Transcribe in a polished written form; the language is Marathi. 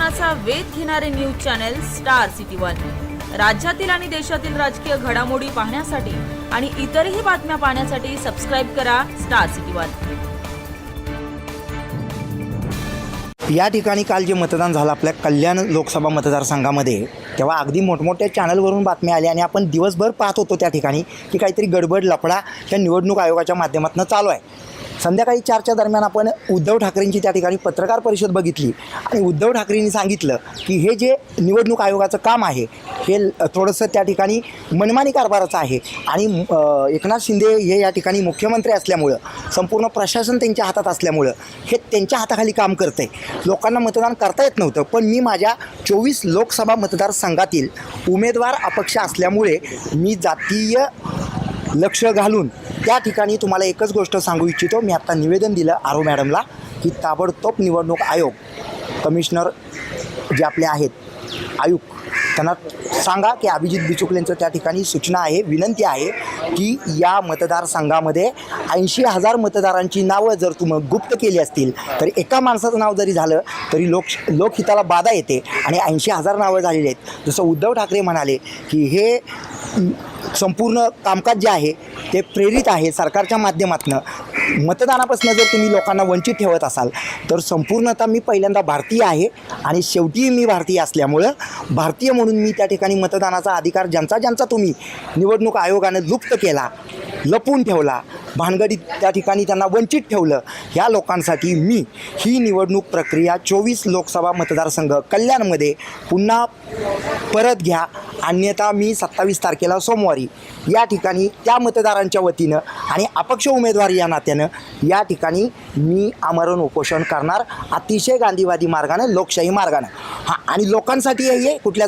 मतदानाचा वेध घेणारे news channel star city one. राज्यातील आणि देशातील राजकीय घडामोडी पाहण्यासाठी आणि इतरही बातम्या पाहण्यासाठी सबस्क्राइब करा स्टार सिटी वन। या ठिकाणी काल जे मतदान झालं आपल्या कल्याण लोकसभा मतदारसंघामध्ये, तेव्हा अगदी मोठमोठ्या चॅनलवरून बातम्या आल्या आणि आपण दिवसभर पाहत होतो त्या ठिकाणी की काहीतरी गडबड लफडा त्या निवडणूक आयोगाच्या माध्यमातून चालू आहे। संध्याकाळी 4च्या दरम्यान आपण उद्धव ठाकरेंची त्या ठिकाणी पत्रकार परिषद बघितली आणि उद्धव ठाकरेंनी सांगितलं की हे जे निवडणूक आयोगाचं काम आहे हे थोडंसं त्या ठिकाणी मनमानी कारभाराचं आहे आणि एकनाथ शिंदे हे या ठिकाणी मुख्यमंत्री असल्यामुळं, संपूर्ण प्रशासन त्यांच्या हातात असल्यामुळं हे त्यांच्या हाताखाली काम करतं आहे। लोकांना मतदान करता येत नव्हतं, पण मी माझ्या 24 लोकसभा मतदारसंघातील उमेदवार अपक्ष असल्यामुळे मी जातीय लक्ष घालून त्या ठिकाणी तुम्हाला एकच गोष्ट सांगू इच्छितो। मी आत्ता निवेदन दिलं आरो मॅडमला की ताबडतोब निवडणूक आयोग कमिशनर जे आपले आहेत आयुक्त, त्यांना सांगा की अभिजित बिचुकलेंचं त्या ठिकाणी सूचना आहे, विनंती आहे की या मतदारसंघामध्ये 80,000 मतदारांची नावं जर तुम्ही गुप्त केली असतील तर एका माणसाचं नाव जरी झालं तरी लोकहिताला बाधा येते आणि 80,000 नावं झालेली आहेत। जसं उद्धव ठाकरे म्हणाले की हे संपूर्ण कामकाज जे आहे ते प्रेरित आहे सरकारच्या माध्यमातून। मतदानापासून जर तुम्ही लोकांना वंचित ठेवत असाल तर संपूर्णतः मी पहिल्यांदा भारतीय आहे आणि शेवटी मी भारतीय असल्यामुळं भारतीय म्हणून मी त्या ठिकाणी मतदानाचा अधिकार ज्यांचा तुम्ही निवडणूक आयोगाने लुप्त केला, लपून ठेवला, भानगडीत त्या ठिकाणी त्यांना वंचित ठेवलं, ह्या लोकांसाठी मी ही निवडणूक प्रक्रिया 24 लोकसभा मतदारसंघ कल्याणमध्ये पुन्हा परत घ्या, अन्यथा मी 27 तारखेला सोमवारी या ठिकाणी त्या मतदारांच्या वतीनं आणि अपक्ष उमेदवार या नात्यानं या ठिकाणी मी आमरण उपोषण करणार, अतिशय गांधीवादी मार्गानं, लोकशाही मार्गानं। आणि लोकांसाठी हे कुठल्या